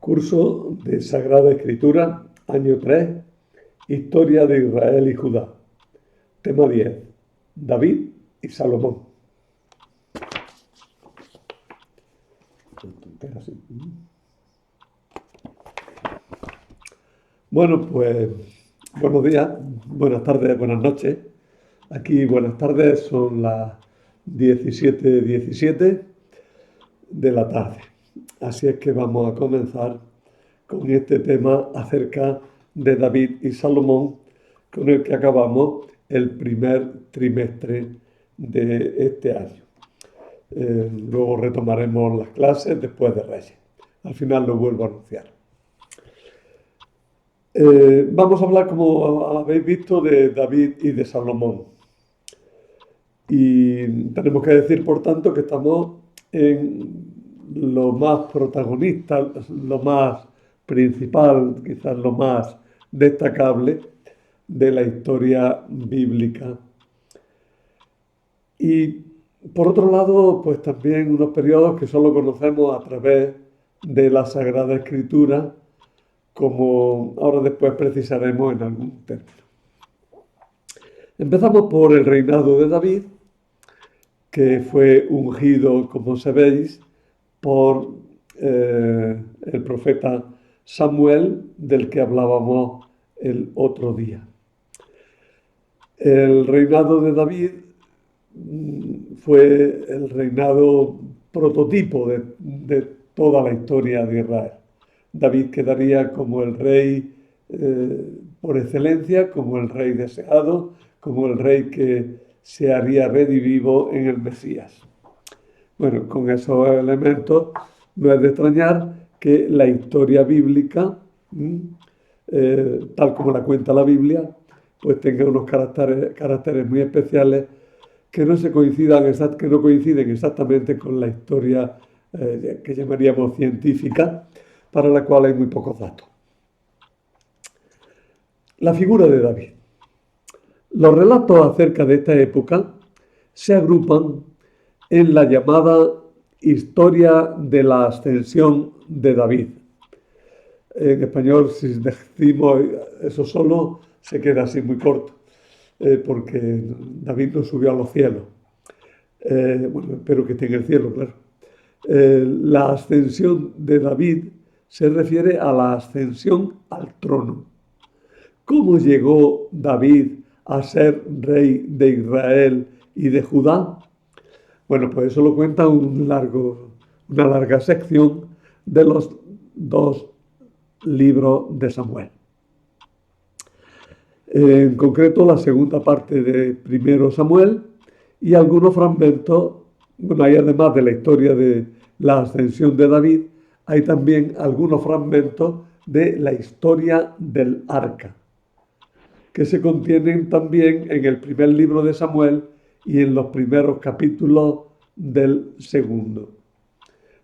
Curso de Sagrada Escritura, año 3, Historia de Israel y Judá. Tema 10, David y Salomón. Bueno, pues buenos días, buenas tardes, buenas noches. Aquí buenas tardes, son las 17:17 de la tarde. Así es que vamos a comenzar con este tema acerca de David y Salomón, con el que acabamos el primer trimestre de este año. Luego retomaremos las clases después de Reyes. Al final lo vuelvo a anunciar. Vamos a hablar, como habéis visto, de David y de Salomón. Y tenemos que decir, por tanto, que estamos en lo más protagonista, lo más principal, quizás lo más destacable de la historia bíblica. Y por otro lado, pues también unos periodos que solo conocemos a través de la Sagrada Escritura, como ahora después precisaremos en algún término. Empezamos por el reinado de David, que fue ungido, como sabéis, por el profeta Samuel, del que hablábamos el otro día. El reinado de David fue el reinado prototipo de toda la historia de Israel. David quedaría como el rey por excelencia, como el rey deseado, como el rey que se haría redivivo en el Mesías. Bueno, con esos elementos no es de extrañar que la historia bíblica, tal como la cuenta la Biblia, pues tenga unos caracteres muy especiales que no coinciden exactamente con la historia que llamaríamos científica, para la cual hay muy pocos datos. La figura de David. Los relatos acerca de esta época se agrupan en la llamada historia de la ascensión de David. En español, si decimos eso solo, se queda así muy corto, porque David no subió a los cielos. Bueno, espero que esté en el cielo, claro. La ascensión de David se refiere a la ascensión al trono. ¿Cómo llegó David a ser rey de Israel y de Judá? Bueno, pues eso lo cuenta una larga sección de los dos libros de Samuel. En concreto, la segunda parte de Primero Samuel y algunos fragmentos. Bueno, hay además de la historia de la ascensión de David, hay también algunos fragmentos de la historia del arca, que se contienen también en el primer libro de Samuel y en los primeros capítulos del segundo.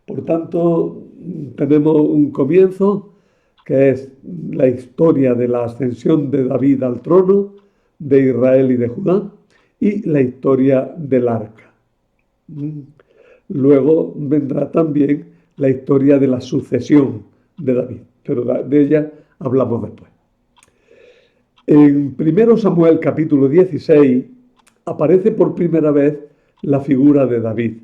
Por tanto, tenemos un comienzo, que es la historia de la ascensión de David al trono de Israel y de Judá, y la historia del arca. Luego vendrá también la historia de la sucesión de David, pero de ella hablamos después. En 1 Samuel capítulo 16 aparece por primera vez la figura de David.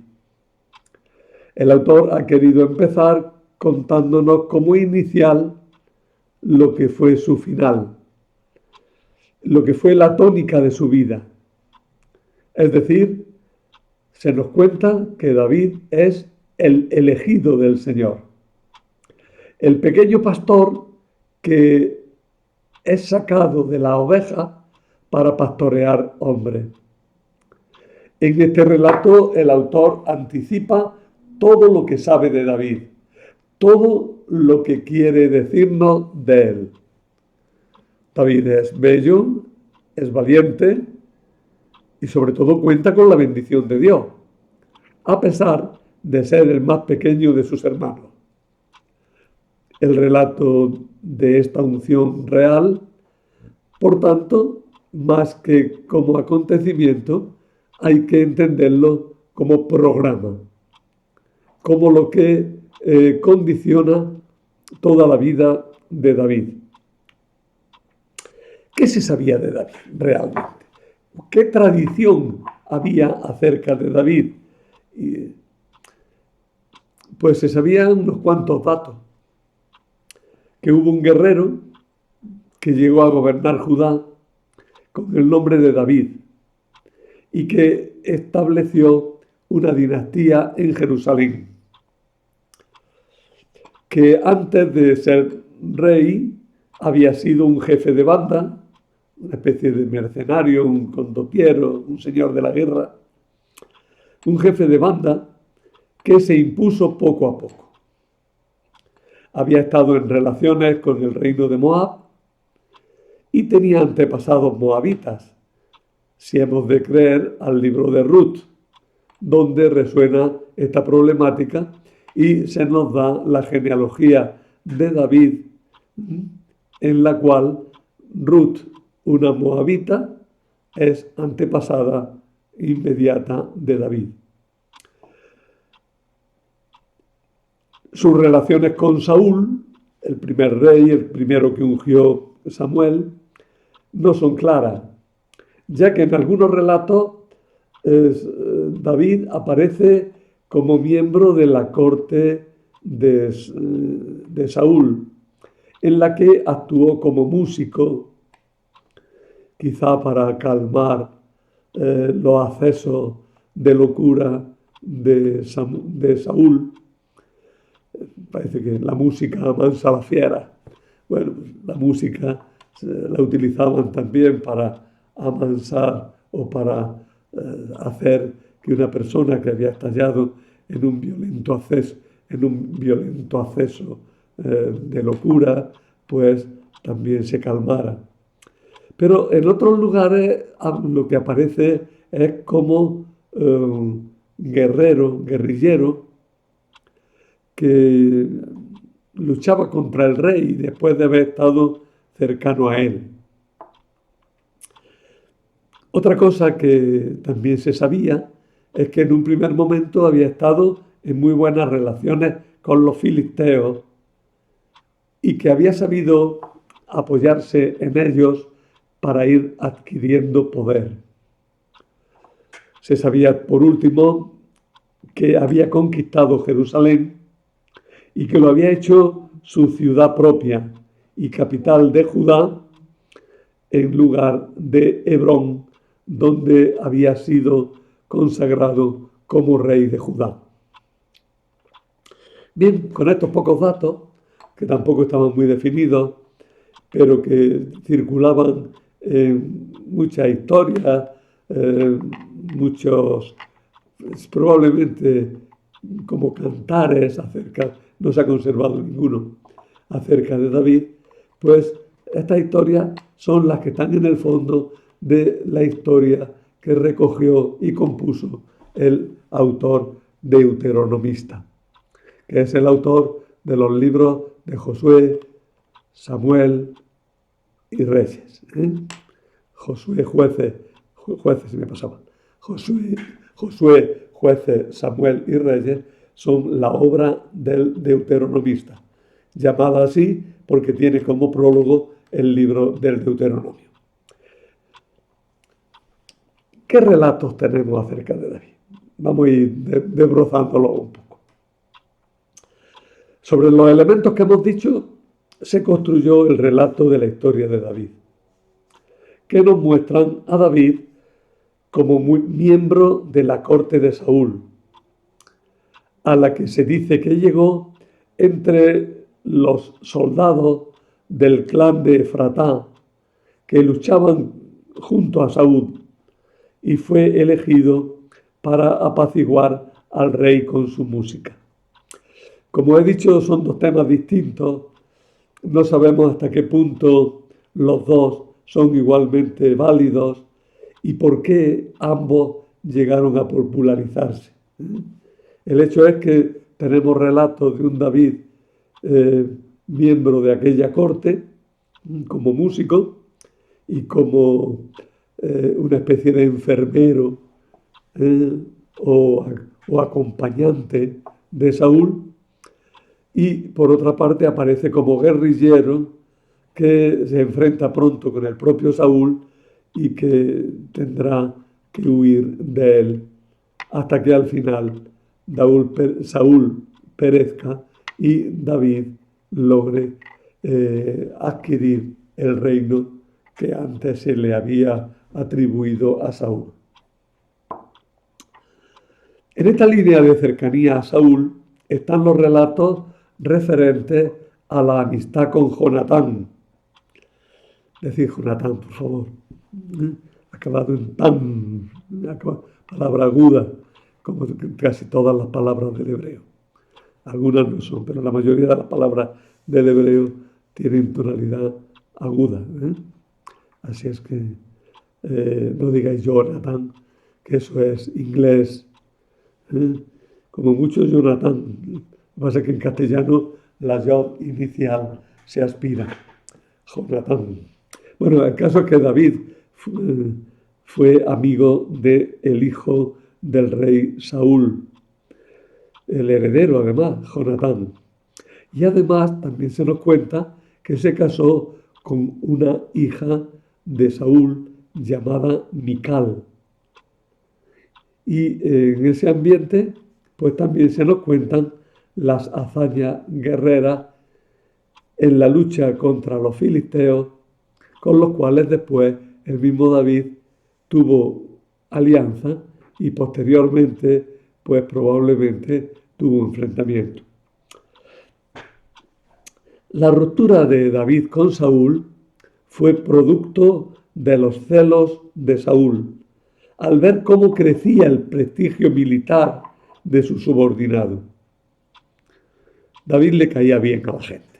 El autor ha querido empezar contándonos como inicial lo que fue su final, lo que fue la tónica de su vida. Es decir, se nos cuenta que David es el elegido del Señor, el pequeño pastor que es sacado de la oveja para pastorear hombres. En este relato el autor anticipa todo lo que sabe de David, todo lo que quiere decirnos de él. David es bello, es valiente y sobre todo cuenta con la bendición de Dios, a pesar de ser el más pequeño de sus hermanos. El relato de esta unción real, por tanto, más que como acontecimiento, hay que entenderlo como programa, como lo que condiciona toda la vida de David. ¿Qué se sabía de David realmente? ¿Qué tradición había acerca de David? Pues se sabían unos cuantos datos. Que hubo un guerrero que llegó a gobernar Judá con el nombre de David y que estableció una dinastía en Jerusalén. Que antes de ser rey había sido un jefe de banda, una especie de mercenario, un condottiero, un señor de la guerra, un jefe de banda que se impuso poco a poco. Había estado en relaciones con el reino de Moab y tenía antepasados moabitas, si hemos de creer al libro de Ruth, donde resuena esta problemática y se nos da la genealogía de David, en la cual Ruth, una moabita, es antepasada inmediata de David. Sus relaciones con Saúl, el primer rey, el primero que ungió Samuel, no son claras, ya que en algunos relatos David aparece como miembro de la corte de Saúl, en la que actuó como músico, quizá para calmar los accesos de locura de Saúl. Parece que la música amansa a la fiera. Bueno, la música la utilizaban también para amansar o para hacer que una persona que había estallado en un violento acceso de locura, pues también se calmara. Pero en otros lugares lo que aparece es como guerrillero, que luchaba contra el rey después de haber estado cercano a él. Otra cosa que también se sabía es que en un primer momento había estado en muy buenas relaciones con los filisteos y que había sabido apoyarse en ellos para ir adquiriendo poder. Se sabía, por último, que había conquistado Jerusalén y que lo había hecho su ciudad propia y capital de Judá, en lugar de Hebrón, donde había sido consagrado como rey de Judá. Bien, con estos pocos datos, que tampoco estaban muy definidos, pero que circulaban en muchas historias, muchos, probablemente como cantares no se ha conservado ninguno acerca de David, pues estas historias son las que están en el fondo de la historia que recogió y compuso el autor deuteronomista, que es el autor de los libros de Josué, Samuel y Reyes. Josué, jueces, se me pasaba. Josué, jueces, Samuel y Reyes son la obra del deuteronomista, llamada así porque tiene como prólogo el libro del Deuteronomio. ¿Qué relatos tenemos acerca de David? Vamos a ir desbrozándolo un poco. Sobre los elementos que hemos dicho, se construyó el relato de la historia de David, que nos muestran a David como miembro de la corte de Saúl, a la que se dice que llegó entre los soldados del clan de Efratá, que luchaban junto a Saúl, y fue elegido para apaciguar al rey con su música. Como he dicho, son dos temas distintos. No sabemos hasta qué punto los dos son igualmente válidos y por qué ambos llegaron a popularizarse. El hecho es que tenemos relatos de un David miembro de aquella corte, como músico y como una especie de enfermero o acompañante de Saúl, y por otra parte aparece como guerrillero que se enfrenta pronto con el propio Saúl y que tendrá que huir de él hasta que al final Saúl perezca y David logre adquirir el reino que antes se le había atribuido a Saúl. En esta línea de cercanía a Saúl están los relatos referentes a la amistad con Jonatán. Decid Jonatán, por favor. Acabado en tan, palabra aguda, como casi todas las palabras del hebreo. Algunas no son, pero la mayoría de las palabras del hebreo tienen tonalidad aguda. Así es que no digáis Jonathan, que eso es inglés. Como mucho Jonathan. Lo que pasa es que en castellano la J inicial se aspira. Jonathan. Bueno, el caso es que David fue amigo del hijo del rey Saúl, el heredero además, Jonatán. Y además también se nos cuenta que se casó con una hija de Saúl llamada Mical. Y en ese ambiente, pues también se nos cuentan las hazañas guerreras en la lucha contra los filisteos, con los cuales después el mismo David tuvo alianza y posteriormente, pues probablemente tuvo enfrentamiento. La ruptura de David con Saúl fue producto de los celos de Saúl, al ver cómo crecía el prestigio militar de su subordinado. David le caía bien a la gente,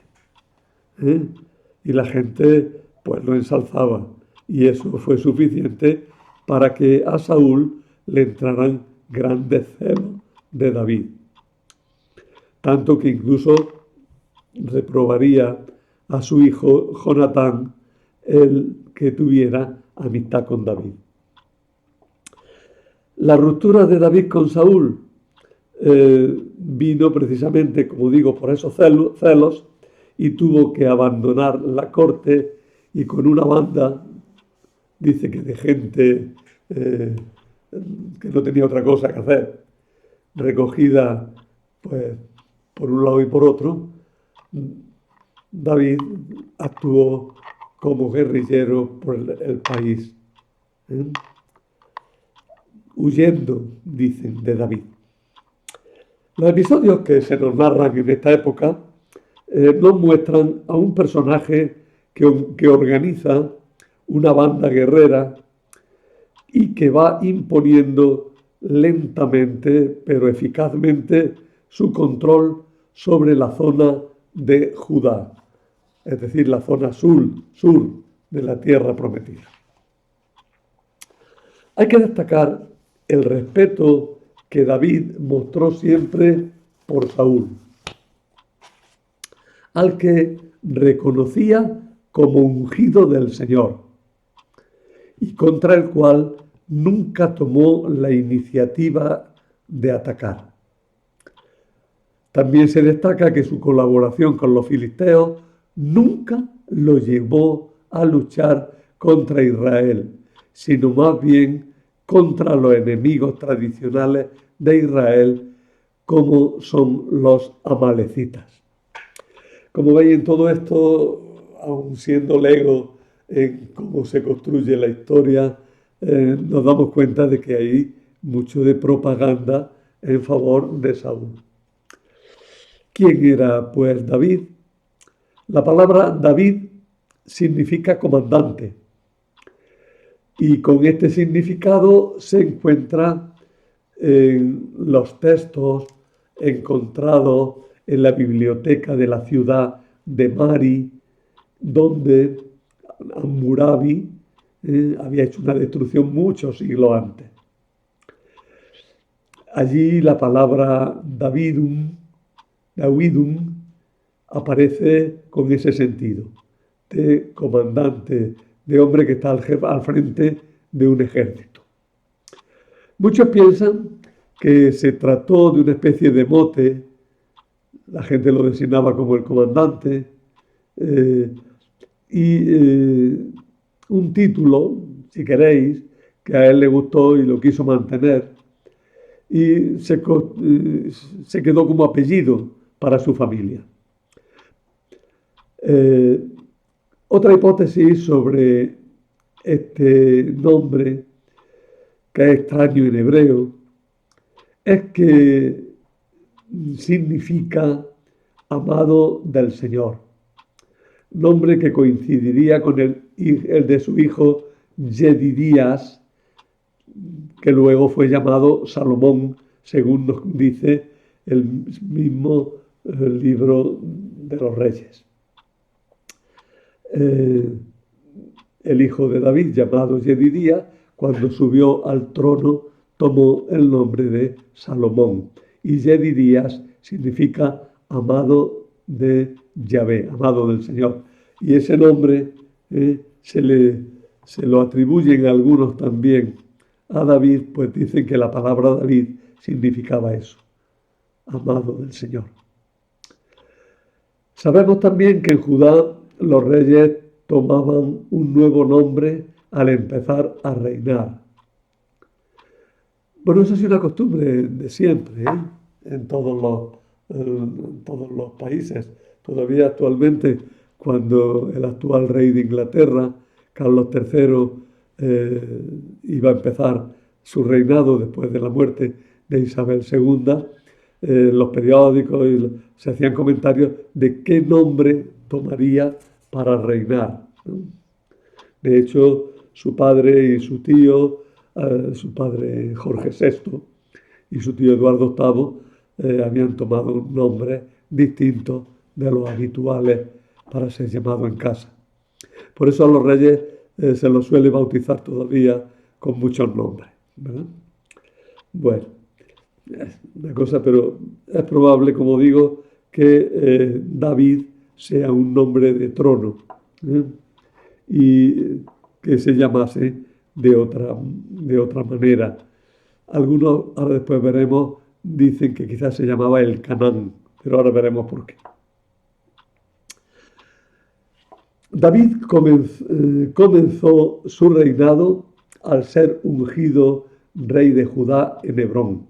y la gente pues lo ensalzaba, y eso fue suficiente para que a Saúl le entraran grandes celos de David, tanto que incluso reprobaría a su hijo Jonatán el que tuviera amistad con David. La ruptura de David con Saúl vino precisamente, como digo, por esos celos, y tuvo que abandonar la corte, y con una banda, dice que de gente que no tenía otra cosa que hacer, recogida pues por un lado y por otro, David actuó como guerrillero por el país, huyendo, dicen, de David. Los episodios que se nos narran en esta época nos muestran a un personaje que organiza una banda guerrera y que va imponiendo lentamente pero eficazmente su control sobre la zona de Judá, es decir, la zona sur de la tierra prometida. Hay que destacar el respeto que David mostró siempre por Saúl, al que reconocía como ungido del Señor y contra el cual nunca tomó la iniciativa de atacar. También se destaca que su colaboración con los filisteos nunca lo llevó a luchar contra Israel, sino más bien contra los enemigos tradicionales de Israel, como son los amalecitas. Como veis, en todo esto, aun siendo lego en cómo se construye la historia, nos damos cuenta de que hay mucho de propaganda en favor de Saúl. ¿Quién era, pues, David? La palabra David significa comandante, y con este significado se encuentra en los textos encontrados en la biblioteca de la ciudad de Mari, donde Hammurabi había hecho una destrucción muchos siglos antes. Allí la palabra Davidum aparece con ese sentido, de comandante, de hombre que está al frente de un ejército. Muchos piensan que se trató de una especie de mote la gente lo designaba como el comandante, y un título, si queréis, que a él le gustó y lo quiso mantener, y se quedó como apellido para su familia. Otra hipótesis sobre este nombre, que es extraño en hebreo, es que significa amado del Señor, nombre que coincidiría con el de su hijo Yedidías, que luego fue llamado Salomón, según nos dice el mismo libro de los Reyes. El hijo de David, llamado Yedidías, cuando subió al trono, tomó el nombre de Salomón. Y Yedidías significa amado de Yahvé, amado del Señor. Y ese nombre se lo atribuyen algunos también a David, pues dicen que la palabra David significaba eso, amado del Señor. Sabemos también que en Judá los reyes tomaban un nuevo nombre al empezar a reinar. Bueno, eso es una costumbre de siempre, en todos los países. Todavía actualmente, cuando el actual rey de Inglaterra, Carlos III, iba a empezar su reinado después de la muerte de Isabel II, los periódicos se hacían comentarios de qué nombre tomaría para reinar, ¿no? De hecho, su padre y su tío, su padre Jorge VI y su tío Eduardo VIII, habían tomado un nombre distinto de los habituales para ser llamado en casa. Por eso a los reyes se los suele bautizar todavía con muchos nombres, ¿verdad? Bueno, es una cosa, pero es probable, como digo, que David sea un nombre de trono, y que se llamase de otra manera. Algunos, ahora después veremos, dicen que quizás se llamaba el Canaán, pero ahora veremos por qué. David comenzó su reinado al ser ungido rey de Judá en Hebrón.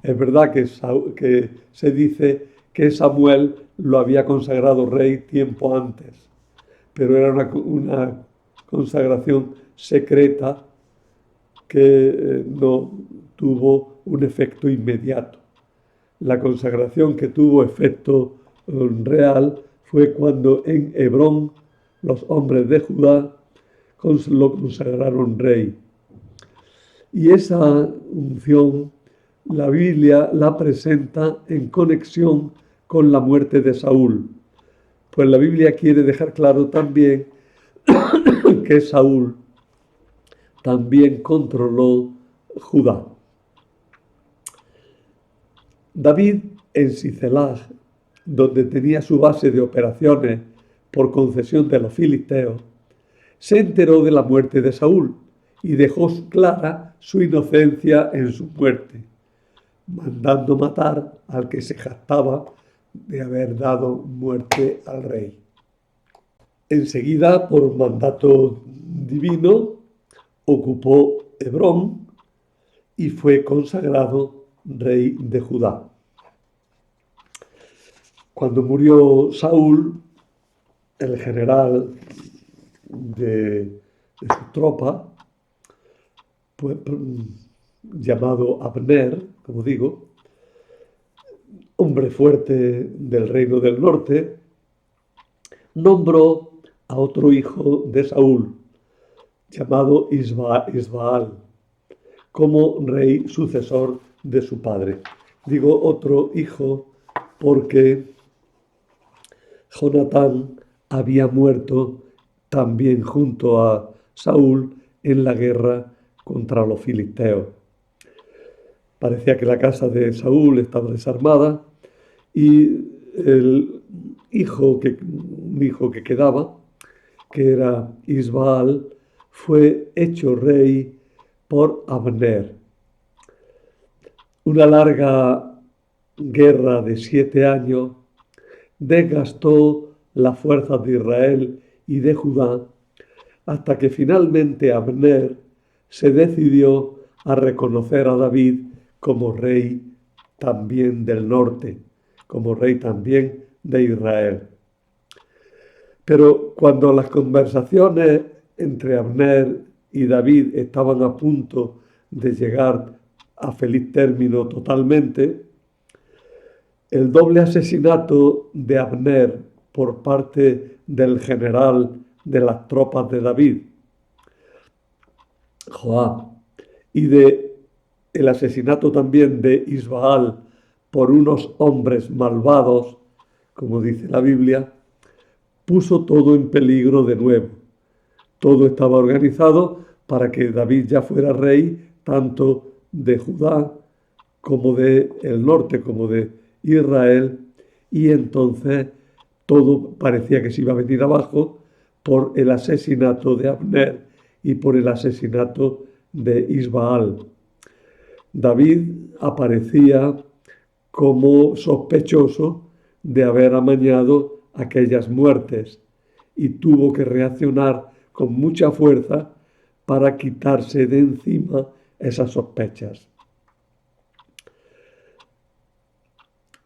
Es verdad que se dice que Samuel lo había consagrado rey tiempo antes, pero era una consagración secreta que no tuvo un efecto inmediato. La consagración que tuvo efecto real fue cuando en Hebrón los hombres de Judá lo consagraron rey. Y esa unción la Biblia la presenta en conexión con la muerte de Saúl. Pues la Biblia quiere dejar claro también que Saúl también controló Judá. David en Sicelag, donde tenía su base de operaciones por concesión de los filisteos, se enteró de la muerte de Saúl y dejó clara su inocencia en su muerte, mandando matar al que se jactaba de haber dado muerte al rey. Enseguida, por mandato divino, ocupó Hebrón y fue consagrado rey de Judá. Cuando murió Saúl, el general de su tropa, pues, llamado Abner, como digo, hombre fuerte del reino del norte, nombró a otro hijo de Saúl, llamado Isbaal, como rey sucesor de su padre. Digo otro hijo porque Jonatán había muerto también junto a Saúl en la guerra contra los filisteos. Parecía que la casa de Saúl estaba desarmada y un hijo que quedaba, que era Isbaal, fue hecho rey por Abner. Una larga guerra de 7 años desgastó las fuerzas de Israel y de Judá hasta que finalmente Abner se decidió a reconocer a David como rey también del norte, como rey también de Israel. Pero cuando las conversaciones entre Abner y David estaban a punto de llegar a feliz término totalmente, el doble asesinato de Abner por parte del general de las tropas de David, Joab, y de el asesinato también de Isbaal por unos hombres malvados, como dice la Biblia, puso todo en peligro de nuevo. Todo estaba organizado para que David ya fuera rey tanto de Judá como de el norte, como de Israel, y entonces todo parecía que se iba a venir abajo por el asesinato de Abner y por el asesinato de Isbaal. David aparecía como sospechoso de haber amañado aquellas muertes y tuvo que reaccionar con mucha fuerza para quitarse de encima esas sospechas.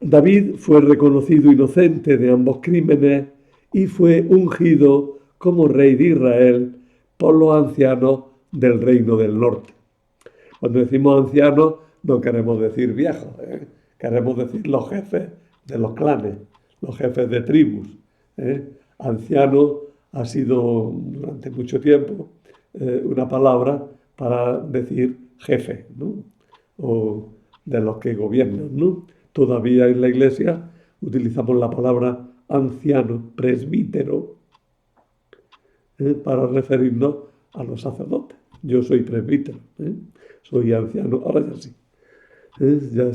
David fue reconocido inocente de ambos crímenes y fue ungido como rey de Israel por los ancianos del reino del norte. Cuando decimos ancianos no queremos decir viejos, queremos decir los jefes de los clanes, los jefes de tribus. Anciano ha sido durante mucho tiempo una palabra para decir jefe, ¿no? O de los que gobiernan, ¿no? Todavía en la iglesia utilizamos la palabra anciano, presbítero, para referirnos a los sacerdotes. Yo soy presbítero, soy anciano, ahora ya sí.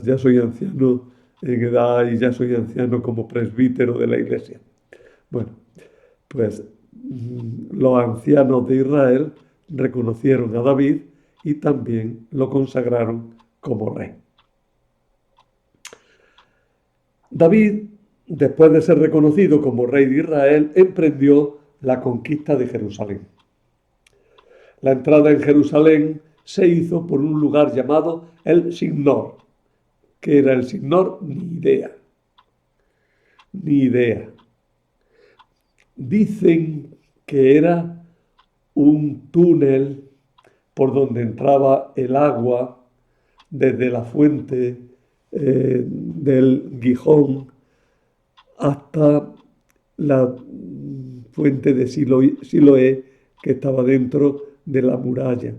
Ya soy anciano en edad y ya soy anciano como presbítero de la iglesia. Bueno, pues los ancianos de Israel reconocieron a David y también lo consagraron como rey. David, después de ser reconocido como rey de Israel, emprendió la conquista de Jerusalén. La entrada en Jerusalén se hizo por un lugar llamado el Signor. ¿Qué era el Signor? Ni idea. Ni idea. Dicen que era un túnel por donde entraba el agua desde la fuente del Gijón hasta la fuente de Siloé que estaba dentro de la muralla.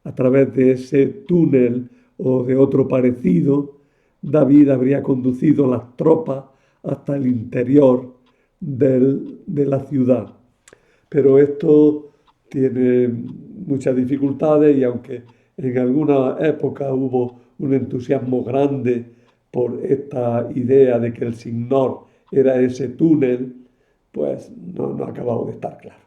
A través de ese túnel o de otro parecido, David habría conducido las tropas hasta el interior de la ciudad. Pero esto tiene muchas dificultades y aunque en alguna época hubo un entusiasmo grande por esta idea de que el Signor era ese túnel, pues no ha acabado de estar claro.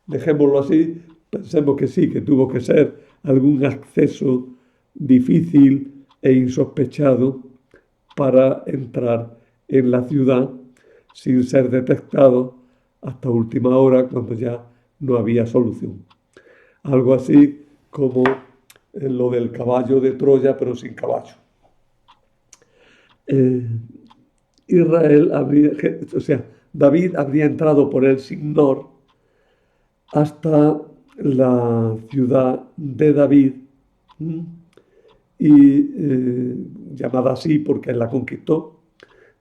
Dejémoslo así, pensemos que sí, que tuvo que ser algún acceso difícil e insospechado para entrar en la ciudad sin ser detectado hasta última hora cuando ya no había solución. Algo así como lo del caballo de Troya, pero sin caballo. David habría entrado por el Signor hasta la ciudad de David, llamada así porque él la conquistó,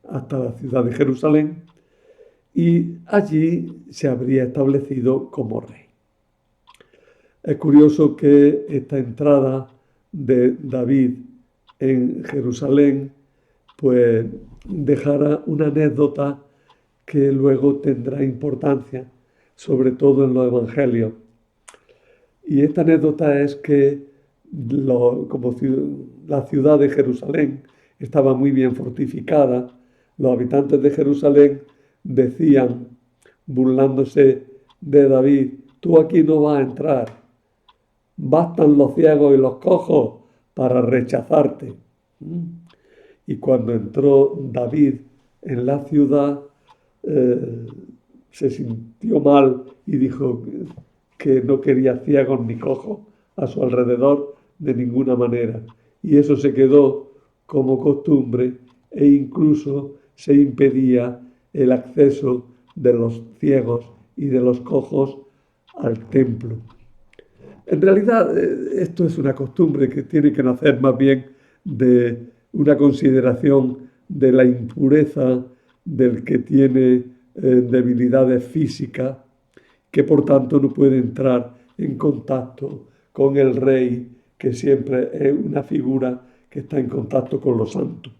hasta la ciudad de Jerusalén, y allí se habría establecido como rey. Es curioso que esta entrada de David en Jerusalén pues dejara una anécdota que luego tendrá importancia, sobre todo en los evangelios. Y esta anécdota es que como la ciudad de Jerusalén estaba muy bien fortificada, los habitantes de Jerusalén decían, burlándose de David, tú aquí no vas a entrar, bastan los ciegos y los cojos para rechazarte. y cuando entró David en la ciudad, se sintió mal y dijo que no quería ciegos ni cojos a su alrededor de ninguna manera. Y eso se quedó como costumbre e incluso se impedía el acceso de los ciegos y de los cojos al templo. En realidad, esto es una costumbre que tiene que nacer más bien de una consideración de la impureza del que tiene debilidades físicas, que por tanto no puede entrar en contacto con el rey, que siempre es una figura que está en contacto con los santos.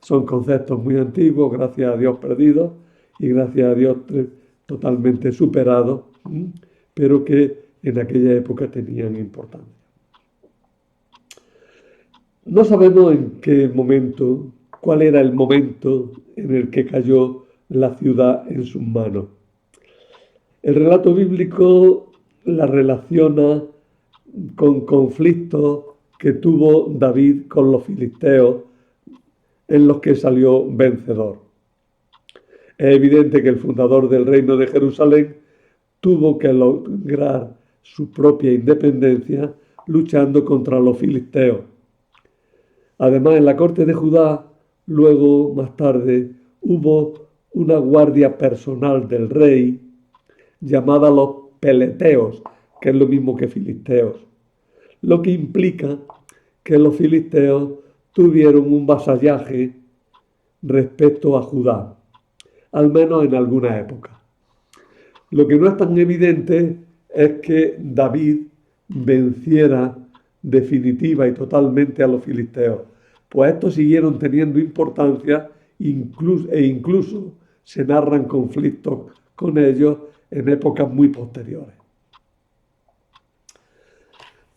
Son conceptos muy antiguos, gracias a Dios perdidos y gracias a Dios totalmente superados, pero que en aquella época tenían importancia. No sabemos en qué momento, cuál era el momento en el que cayó la ciudad en sus manos. El relato bíblico la relaciona con conflictos que tuvo David con los filisteos, en los que salió vencedor. Es evidente que el fundador del reino de Jerusalén tuvo que lograr su propia independencia luchando contra los filisteos. Además, en la corte de Judá, luego, más tarde, hubo una guardia personal del rey llamada los peleteos, que es lo mismo que filisteos, lo que implica que los filisteos tuvieron un vasallaje respecto a Judá, al menos en alguna época. Lo que no es tan evidente es que David venciera definitiva y totalmente a los filisteos, pues estos siguieron teniendo importancia e incluso se narran conflictos con ellos en épocas muy posteriores.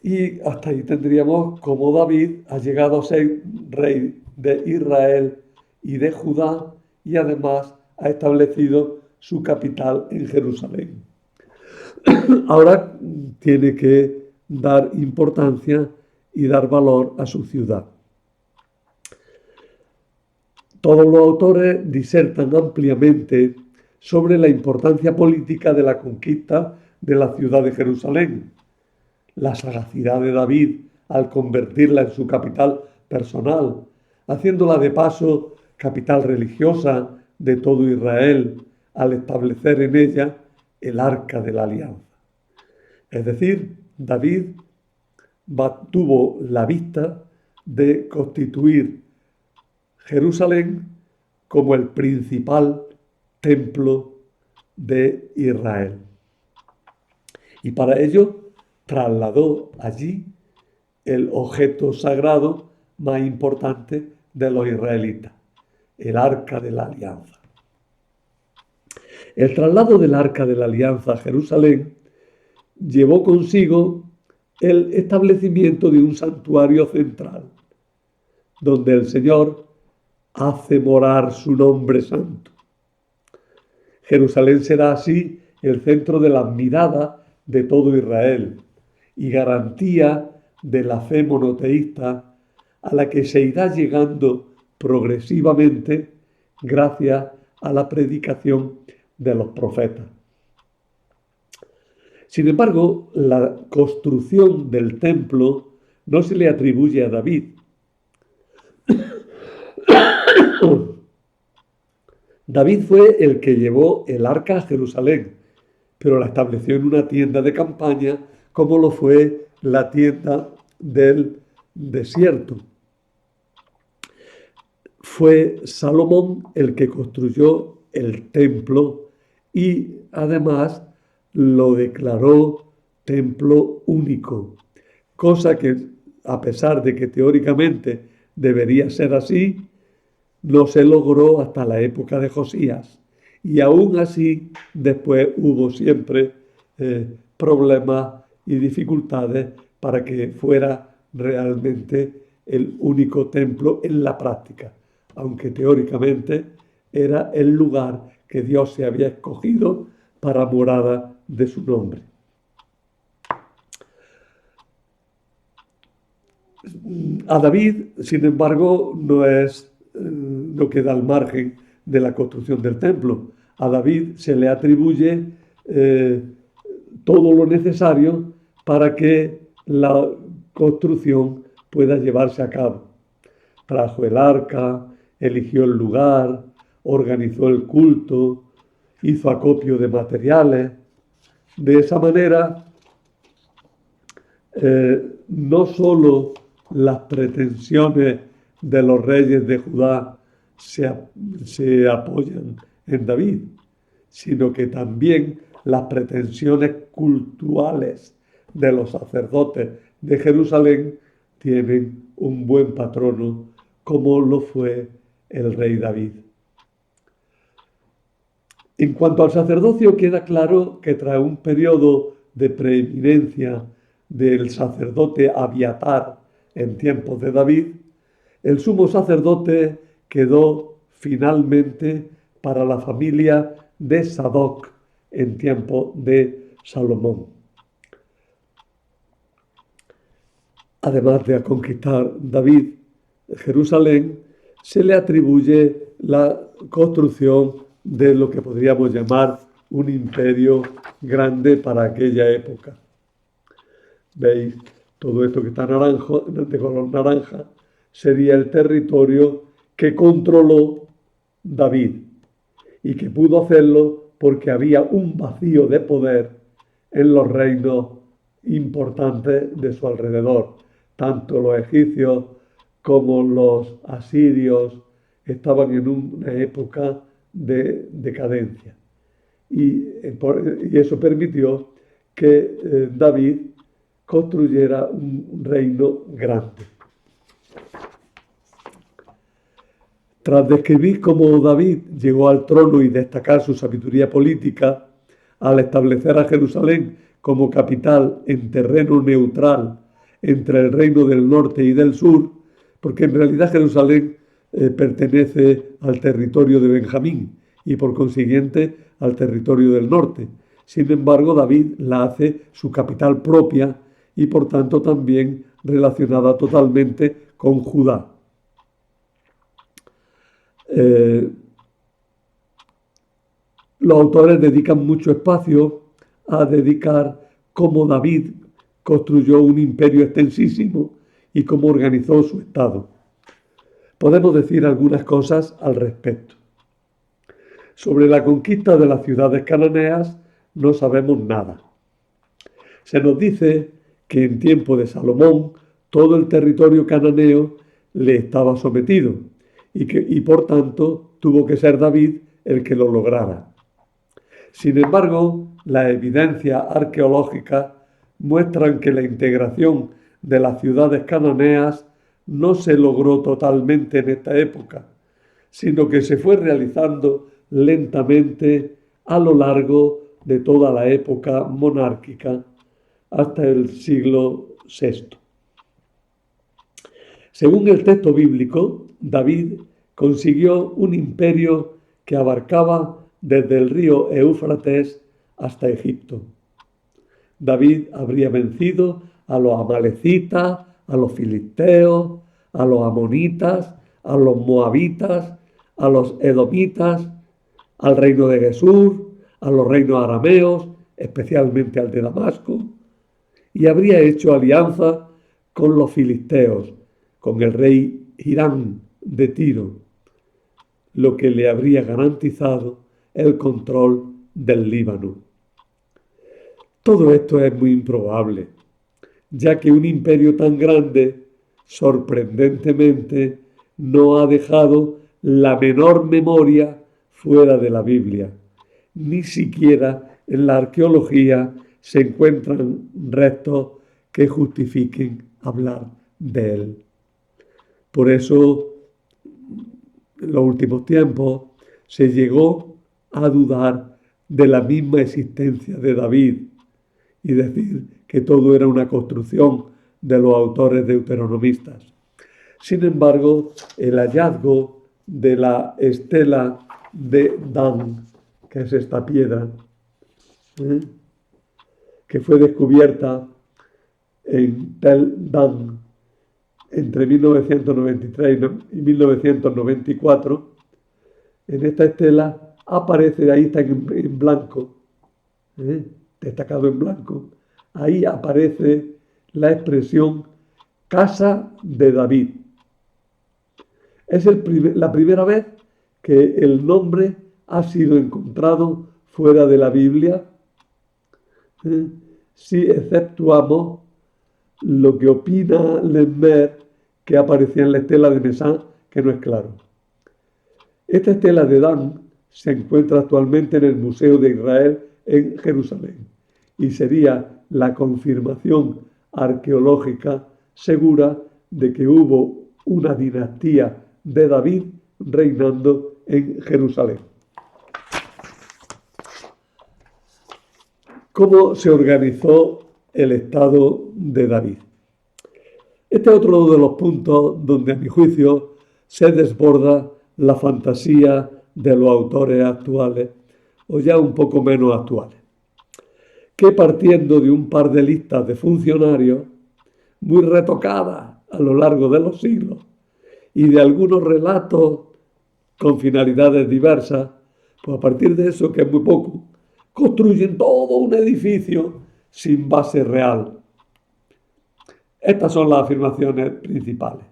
Y hasta ahí tendríamos cómo David ha llegado a ser rey de Israel y de Judá y además ha establecido su capital en Jerusalén. Ahora tiene que dar importancia y dar valor a su ciudad. Todos los autores disertan ampliamente sobre la importancia política de la conquista de la ciudad de Jerusalén, la sagacidad de David al convertirla en su capital personal, haciéndola de paso capital religiosa de todo Israel, al establecer en ella el arca de la alianza. Es decir, David tuvo la vista de constituir Jerusalén como el principal templo de Israel. Y para ello trasladó allí el objeto sagrado más importante de los israelitas, el arca de la alianza. El traslado del arca de la alianza a Jerusalén llevó consigo el establecimiento de un santuario central, donde el Señor hace morar su nombre santo. Jerusalén será así el centro de la mirada de todo Israel y garantía de la fe monoteísta a la que se irá llegando progresivamente gracias a la predicación de los profetas. Sin embargo, la construcción del templo no se le atribuye a David. David fue el que llevó el arca a Jerusalén, pero la estableció en una tienda de campaña, como lo fue la tienda del desierto. Fue Salomón el que construyó el templo y además lo declaró templo único, cosa que, a pesar de que teóricamente debería ser así, no se logró hasta la época de Josías. Y aún así, después hubo siempre problemas y dificultades para que fuera realmente el único templo en la práctica, aunque teóricamente era el lugar que Dios se había escogido para morada de su nombre. A David, sin embargo, no queda al margen de la construcción del templo. A David se le atribuye todo lo necesario para que la construcción pueda llevarse a cabo. Trajo el arca, eligió el lugar, organizó el culto, hizo acopio de materiales. De esa manera, no solo las pretensiones de los reyes de Judá se apoyan en David, sino que también las pretensiones cultuales de los sacerdotes de Jerusalén tienen un buen patrono, como lo fue el rey David. En cuanto al sacerdocio, queda claro que tras un periodo de preeminencia del sacerdote Abiatar en tiempos de David, el sumo sacerdote quedó finalmente para la familia de Sadoc en tiempo de Salomón. Además de conquistar David Jerusalén, se le atribuye la construcción de lo que podríamos llamar un imperio grande para aquella época. ¿Veis? Todo esto que está naranjo, de color naranja, sería el territorio que controló David y que pudo hacerlo porque había un vacío de poder en los reinos importantes de su alrededor. Tanto los egipcios como los asirios estaban en una época de decadencia. Y eso permitió que David construyera un reino grande. Tras describir cómo David llegó al trono y destacar su sabiduría política, al establecer a Jerusalén como capital en terreno neutral entre el reino del norte y del sur, porque en realidad Jerusalén pertenece al territorio de Benjamín y por consiguiente al territorio del norte. Sin embargo, David la hace su capital propia y por tanto también relacionada totalmente con Judá. Los autores dedican mucho espacio a dedicar cómo David construyó un imperio extensísimo y cómo organizó su estado. Podemos decir algunas cosas al respecto. Sobre la conquista de las ciudades cananeas no sabemos nada. Se nos dice que en tiempo de Salomón todo el territorio cananeo le estaba sometido y por tanto tuvo que ser David el que lo lograra. Sin embargo, las evidencias arqueológicas muestran que la integración de las ciudades cananeas no se logró totalmente en esta época, sino que se fue realizando lentamente a lo largo de toda la época monárquica hasta el siglo VI. Según el texto bíblico, David consiguió un imperio que abarcaba desde el río Éufrates hasta Egipto. David habría vencido a los amalecitas, a los filisteos, a los amonitas, a los moabitas, a los edomitas, al reino de Gesur, a los reinos arameos, especialmente al de Damasco, y habría hecho alianza con los filisteos, con el rey Hiram de Tiro, lo que le habría garantizado el control del Líbano. Todo esto es muy improbable, ya que un imperio tan grande, sorprendentemente, no ha dejado la menor memoria fuera de la Biblia. Ni siquiera en la arqueología se encuentran restos que justifiquen hablar de él. Por eso, en los últimos tiempos, se llegó a dudar de la misma existencia de David y decir que todo era una construcción de los autores deuteronomistas. Sin embargo, el hallazgo de la estela de Dan, que es esta piedra, que fue descubierta en Tel Dan, entre 1993 y 1994, en esta estela aparece, ahí está en blanco, destacado en blanco, ahí aparece la expresión Casa de David. Es la primera vez que el nombre ha sido encontrado fuera de la Biblia, si exceptuamos lo que opina Lemmer, que aparecía en la estela de Mesán, que no es claro. Esta estela de Dan se encuentra actualmente en el Museo de Israel en Jerusalén y sería la confirmación arqueológica segura de que hubo una dinastía de David reinando en Jerusalén. ¿Cómo se organizó el Estado de David? Este es otro de los puntos donde, a mi juicio, se desborda la fantasía de los autores actuales, o ya un poco menos actuales, que partiendo de un par de listas de funcionarios muy retocadas a lo largo de los siglos y de algunos relatos con finalidades diversas, pues a partir de eso, que es muy poco, construyen todo un edificio sin base real. Estas son las afirmaciones principales.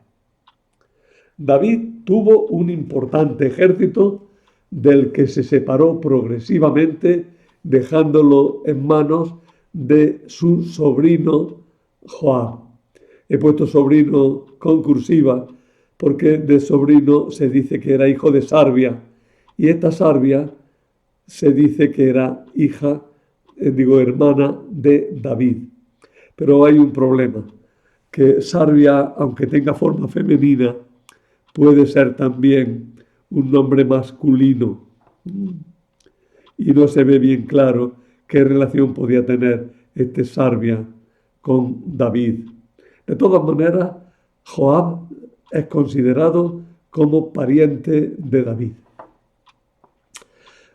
David tuvo un importante ejército del que se separó progresivamente, dejándolo en manos de su sobrino Joab. He puesto sobrino con cursiva porque de sobrino se dice que era hijo de Sarbia, y esta Sarbia se dice que era hermana de David. Pero hay un problema, que Sarbia, aunque tenga forma femenina, puede ser también un nombre masculino. Y no se ve bien claro qué relación podía tener este Sarbia con David. De todas maneras, Joab es considerado como pariente de David.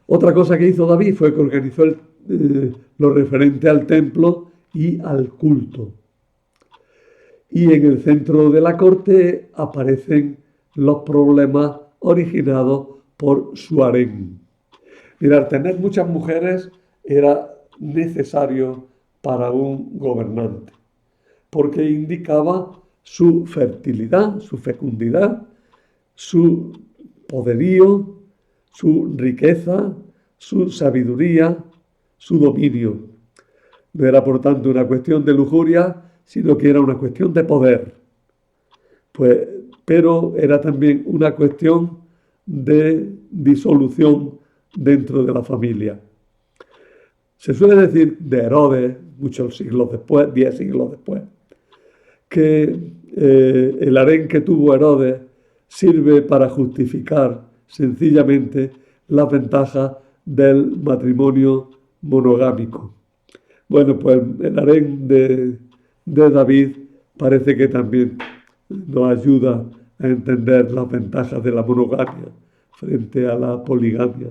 Otra cosa que hizo David fue que organizó lo referente al templo y al culto. Y en el centro de la corte aparecen los problemas originados por su harén. Mirad, tener muchas mujeres era necesario para un gobernante, porque indicaba su fertilidad, su fecundidad, su poderío, su riqueza, su sabiduría, su dominio. No era, por tanto, una cuestión de lujuria, sino que era una cuestión de poder. Pero era también una cuestión de disolución dentro de la familia. Se suele decir de Herodes, muchos siglos después, 10 siglos después, que el harén que tuvo Herodes sirve para justificar sencillamente las ventajas del matrimonio monogámico. Bueno, pues el harén de David parece que también nos ayuda a entender las ventajas de la monogamia frente a la poligamia,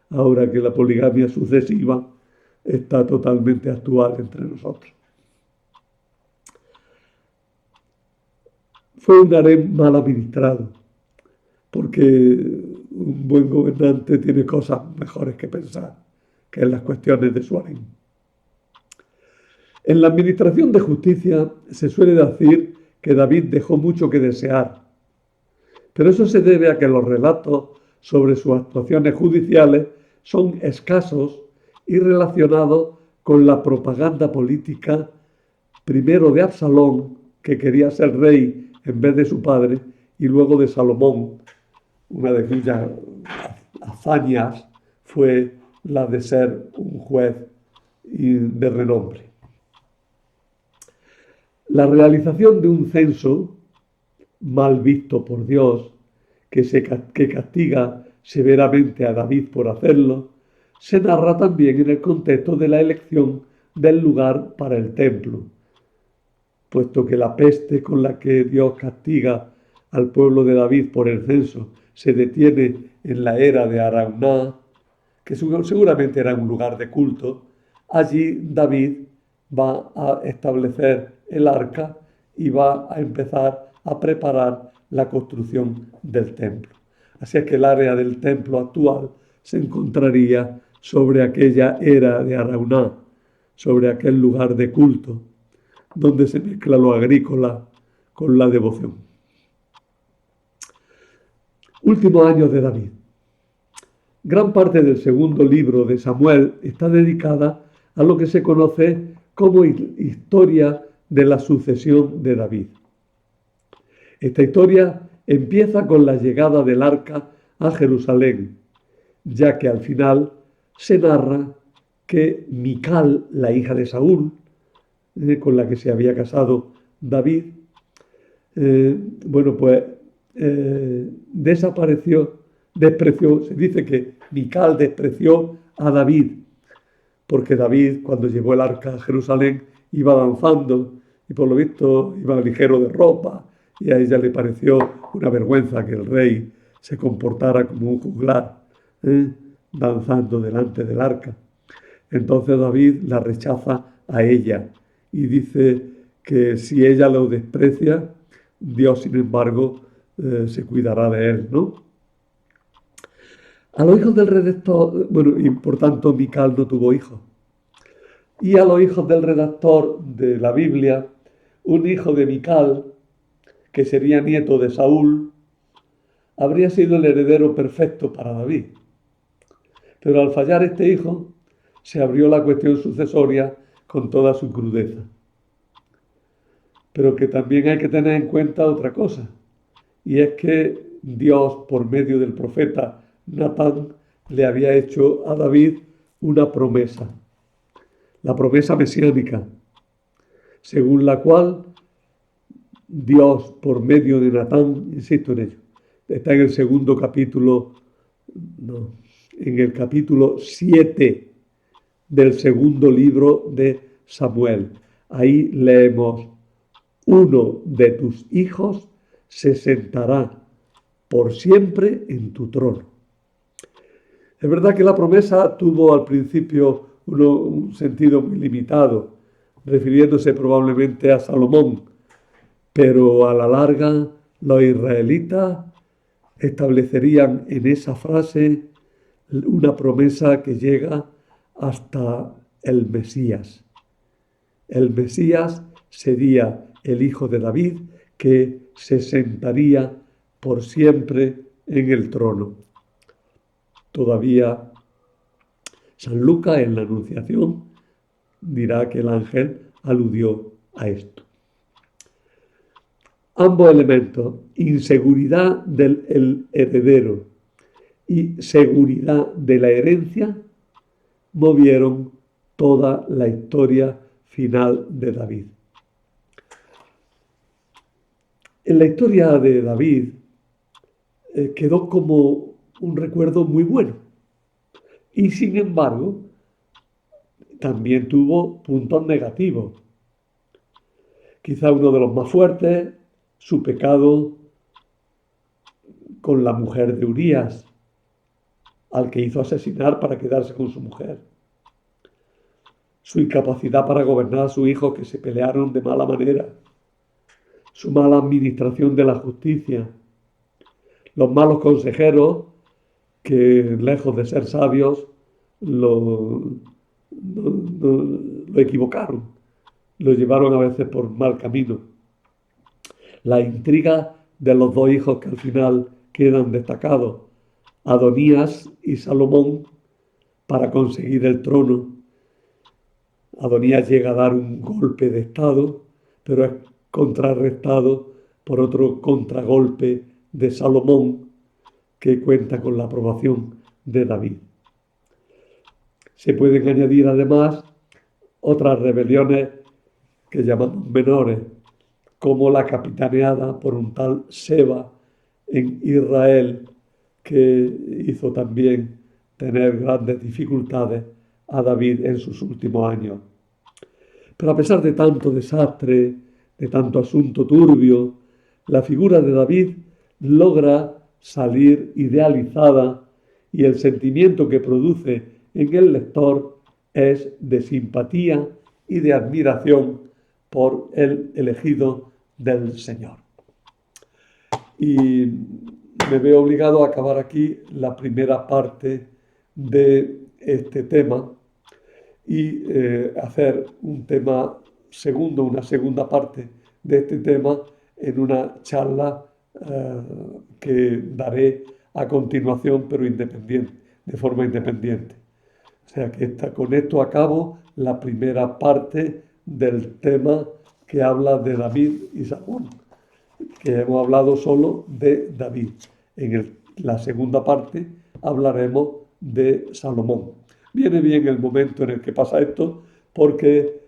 ahora que la poligamia sucesiva está totalmente actual entre nosotros. Fue un harén mal administrado, porque un buen gobernante tiene cosas mejores que pensar, que en las cuestiones de su harén. En la administración de justicia se suele decir que David dejó mucho que desear, pero eso se debe a que los relatos sobre sus actuaciones judiciales son escasos y relacionados con la propaganda política, primero de Absalón, que quería ser rey en vez de su padre, y luego de Salomón, una de cuyas hazañas fue la de ser un juez de renombre. La realización de un censo, mal visto por Dios, que castiga severamente a David por hacerlo, se narra también en el contexto de la elección del lugar para el templo, puesto que la peste con la que Dios castiga al pueblo de David por el censo se detiene en la era de Araúna, que seguramente era un lugar de culto. Allí David va a establecer el arca y va a empezar a preparar la construcción del templo. Así es que el área del templo actual se encontraría sobre aquella era de Araúna, sobre aquel lugar de culto, donde se mezcla lo agrícola con la devoción. Últimos años de David. Gran parte del segundo libro de Samuel está dedicada a lo que se conoce como historia de la sucesión de David. Esta historia empieza con la llegada del arca a Jerusalén, ya que al final se narra que Mical, la hija de Saúl, con la que se había casado David, despreció, se dice que Mical despreció a David, porque David, cuando llevó el arca a Jerusalén, iba danzando y por lo visto iba ligero de ropa, y a ella le pareció una vergüenza que el rey se comportara como un juglar, danzando delante del arca. Entonces David la rechaza a ella y dice que si ella lo desprecia, Dios, sin embargo, se cuidará de él, ¿no? A los hijos del redactor, y por tanto Mical no tuvo hijos. Y a los hijos del redactor de la Biblia, un hijo de Mical, que sería nieto de Saúl, habría sido el heredero perfecto para David. Pero al fallar este hijo, se abrió la cuestión sucesoria con toda su crudeza. Pero que también hay que tener en cuenta otra cosa, y es que Dios, por medio del profeta Natán, le había hecho a David una promesa, la promesa mesiánica, según la cual Dios, por medio de Natán, insisto en ello, está en el segundo capítulo, en el capítulo 7 del segundo libro de Samuel. Ahí leemos: uno de tus hijos se sentará por siempre en tu trono. Es verdad que la promesa tuvo al principio un sentido muy limitado, refiriéndose probablemente a Salomón, pero a la larga los israelitas establecerían en esa frase una promesa que llega hasta el Mesías. El Mesías sería el hijo de David que se sentaría por siempre en el trono. Todavía San Lucas en la Anunciación dirá que el ángel aludió a esto. Ambos elementos, inseguridad del heredero y seguridad de la herencia, movieron toda la historia final de David. En la historia de David quedó como un recuerdo muy bueno. Y sin embargo, también tuvo puntos negativos. Quizá uno de los más fuertes, su pecado con la mujer de Urías, al que hizo asesinar para quedarse con su mujer. Su incapacidad para gobernar a sus hijos que se pelearon de mala manera. Su mala administración de la justicia. Los malos consejeros que, lejos de ser sabios, lo equivocaron, lo llevaron a veces por mal camino. La intriga de los dos hijos que al final quedan destacados, Adonías y Salomón, para conseguir el trono. Adonías llega a dar un golpe de estado, pero es contrarrestado por otro contragolpe de Salomón, que cuenta con la aprobación de David. Se pueden añadir además otras rebeliones que llamamos menores, como la capitaneada por un tal Seba en Israel, que hizo también tener grandes dificultades a David en sus últimos años. Pero a pesar de tanto desastre, de tanto asunto turbio, la figura de David logra salir idealizada y el sentimiento que produce en el lector es de simpatía y de admiración por el elegido del Señor. y me veo obligado a acabar aquí la primera parte de este tema y hacer un tema segundo, una segunda parte de este tema en una charla que daré a continuación, pero independiente, de forma independiente. O sea que con esto acabo la primera parte del tema que habla de David y Salomón, que hemos hablado solo de David. La segunda parte hablaremos de Salomón. Viene bien el momento en el que pasa esto porque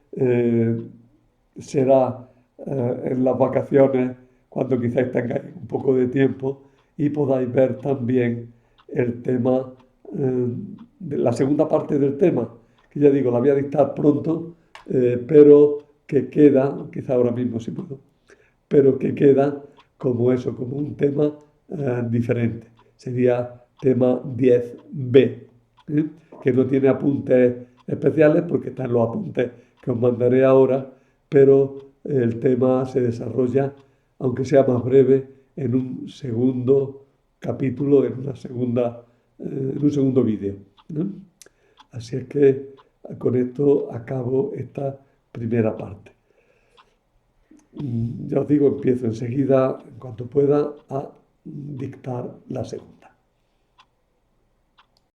será en las vacaciones cuando quizás tengáis un poco de tiempo y podáis ver también el tema, de la segunda parte del tema, que ya digo, la voy a dictar pronto, pero que queda, quizá ahora mismo si puedo, pero que queda como eso, como un tema diferente. Sería tema 10b, ¿eh? Que no tiene apuntes especiales porque están los apuntes que os mandaré ahora, pero el tema se desarrolla, aunque sea más breve, en un segundo capítulo, en un segundo vídeo, ¿no? Así es que con esto acabo esta primera parte. Ya os digo, empiezo enseguida, en cuanto pueda, a dictar la segunda.